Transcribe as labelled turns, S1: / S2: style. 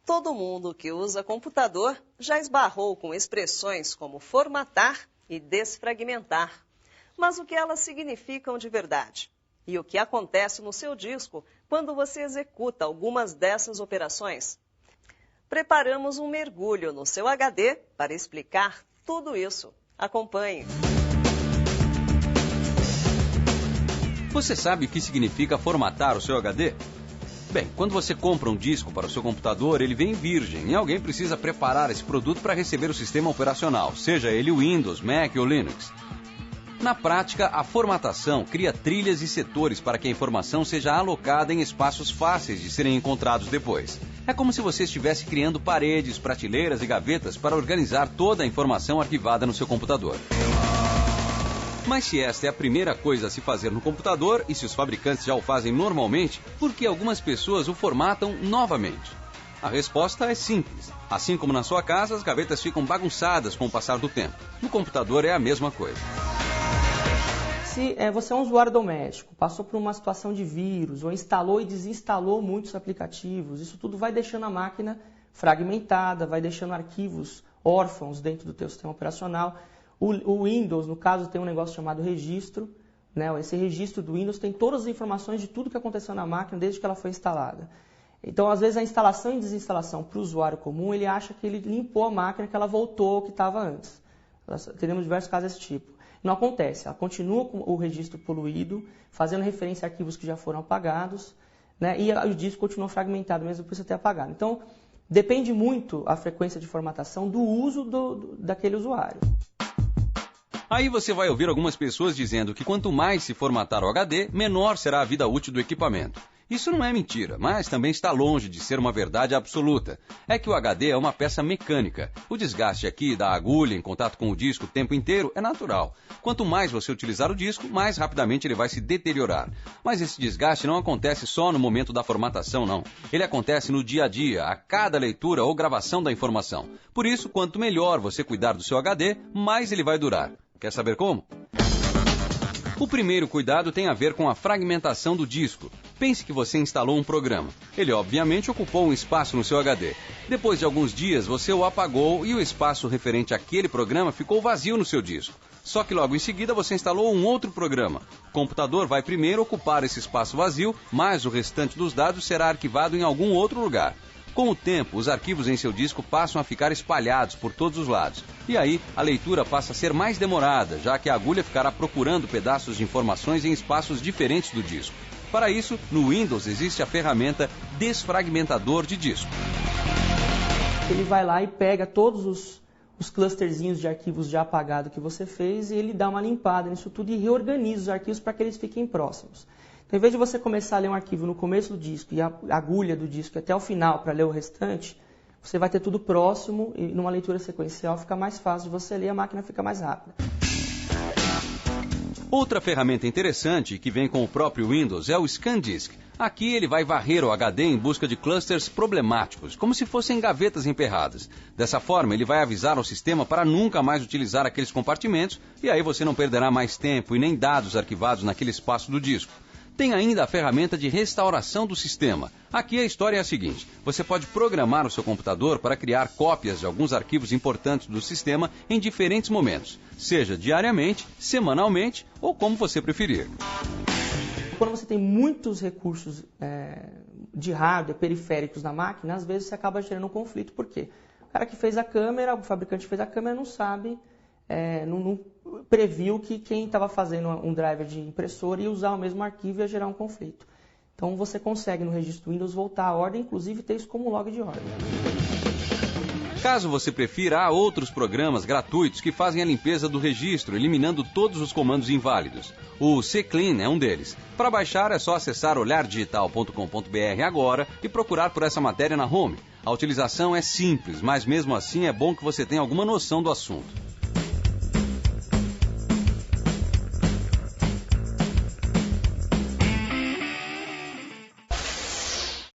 S1: Todo mundo que usa computador já esbarrou com expressões como formatar e desfragmentar. Mas o que elas significam de verdade? E o que acontece no seu disco quando você executa algumas dessas operações? Preparamos um mergulho no seu HD para explicar tudo isso. Acompanhe.
S2: Você sabe o que significa formatar o seu HD? Bem, quando você compra um disco para o seu computador, ele vem virgem e alguém precisa preparar esse produto para receber o sistema operacional, seja ele Windows, Mac ou Linux. Na prática, a formatação cria trilhas e setores para que a informação seja alocada em espaços fáceis de serem encontrados depois. É como se você estivesse criando paredes, prateleiras e gavetas para organizar toda a informação arquivada no seu computador. Mas se esta é a primeira coisa a se fazer no computador, e se os fabricantes já o fazem normalmente, por que algumas pessoas o formatam novamente? A resposta é simples. Assim como na sua casa, as gavetas ficam bagunçadas com o passar do tempo. No computador é a mesma coisa.
S3: Se você é um usuário doméstico, passou por uma situação de vírus, ou instalou e desinstalou muitos aplicativos, isso tudo vai deixando a máquina fragmentada, vai deixando arquivos órfãos dentro do teu sistema operacional. O Windows, no caso, tem um negócio chamado registro, né? Esse registro do Windows tem todas as informações de tudo que aconteceu na máquina desde que ela foi instalada. Então, às vezes, a instalação e desinstalação para o usuário comum, ele acha que ele limpou a máquina, que ela voltou ao que estava antes. Nós teremos diversos casos desse tipo. Não acontece, ela continua com o registro poluído, fazendo referência a arquivos que já foram apagados, né? E o disco continua fragmentado, mesmo depois de ter apagado. Então, depende muito a frequência de formatação do uso daquele usuário.
S2: Aí você vai ouvir algumas pessoas dizendo que quanto mais se formatar o HD, menor será a vida útil do equipamento. Isso não é mentira, mas também está longe de ser uma verdade absoluta. É que o HD é uma peça mecânica. O desgaste aqui da agulha em contato com o disco o tempo inteiro é natural. Quanto mais você utilizar o disco, mais rapidamente ele vai se deteriorar. Mas esse desgaste não acontece só no momento da formatação, não. Ele acontece no dia a dia, a cada leitura ou gravação da informação. Por isso, quanto melhor você cuidar do seu HD, mais ele vai durar. Quer saber como? O primeiro cuidado tem a ver com a fragmentação do disco. Pense que você instalou um programa. Ele obviamente ocupou um espaço no seu HD. Depois de alguns dias você o apagou e o espaço referente àquele programa ficou vazio no seu disco. Só que logo em seguida você instalou um outro programa. O computador vai primeiro ocupar esse espaço vazio, mas o restante dos dados será arquivado em algum outro lugar. Com o tempo, os arquivos em seu disco passam a ficar espalhados por todos os lados. E aí, a leitura passa a ser mais demorada, já que a agulha ficará procurando pedaços de informações em espaços diferentes do disco. Para isso, no Windows existe a ferramenta Desfragmentador de Disco.
S3: Ele vai lá e pega todos os clusterzinhos de arquivos já apagados que você fez e ele dá uma limpada nisso tudo e reorganiza os arquivos para que eles fiquem próximos. Então, em vez de você começar a ler um arquivo no começo do disco e a agulha do disco até o final para ler o restante, você vai ter tudo próximo e numa leitura sequencial fica mais fácil de você ler, a máquina fica mais rápida.
S2: Outra ferramenta interessante que vem com o próprio Windows é o ScanDisk. Aqui ele vai varrer o HD em busca de clusters problemáticos, como se fossem gavetas emperradas. Dessa forma, ele vai avisar ao sistema para nunca mais utilizar aqueles compartimentos e aí você não perderá mais tempo e nem dados arquivados naquele espaço do disco. Tem ainda a ferramenta de restauração do sistema. Aqui a história é a seguinte: você pode programar o seu computador para criar cópias de alguns arquivos importantes do sistema em diferentes momentos, seja diariamente, semanalmente ou como você preferir.
S3: Quando você tem muitos recursos de hardware, periféricos na máquina, às vezes você acaba gerando um conflito. Por quê? O cara que fez a câmera, o fabricante que fez a câmera não sabe, não previu que quem estava fazendo um driver de impressora ia usar o mesmo arquivo e ia gerar um conflito. Então você consegue no registro Windows voltar à ordem, inclusive ter isso como log de ordem.
S2: Caso você prefira, há outros programas gratuitos que fazem a limpeza do registro, eliminando todos os comandos inválidos. O CClean é um deles. Para baixar é só acessar olhardigital.com.br agora e procurar por essa matéria na home. A utilização é simples, mas mesmo assim é bom que você tenha alguma noção do assunto.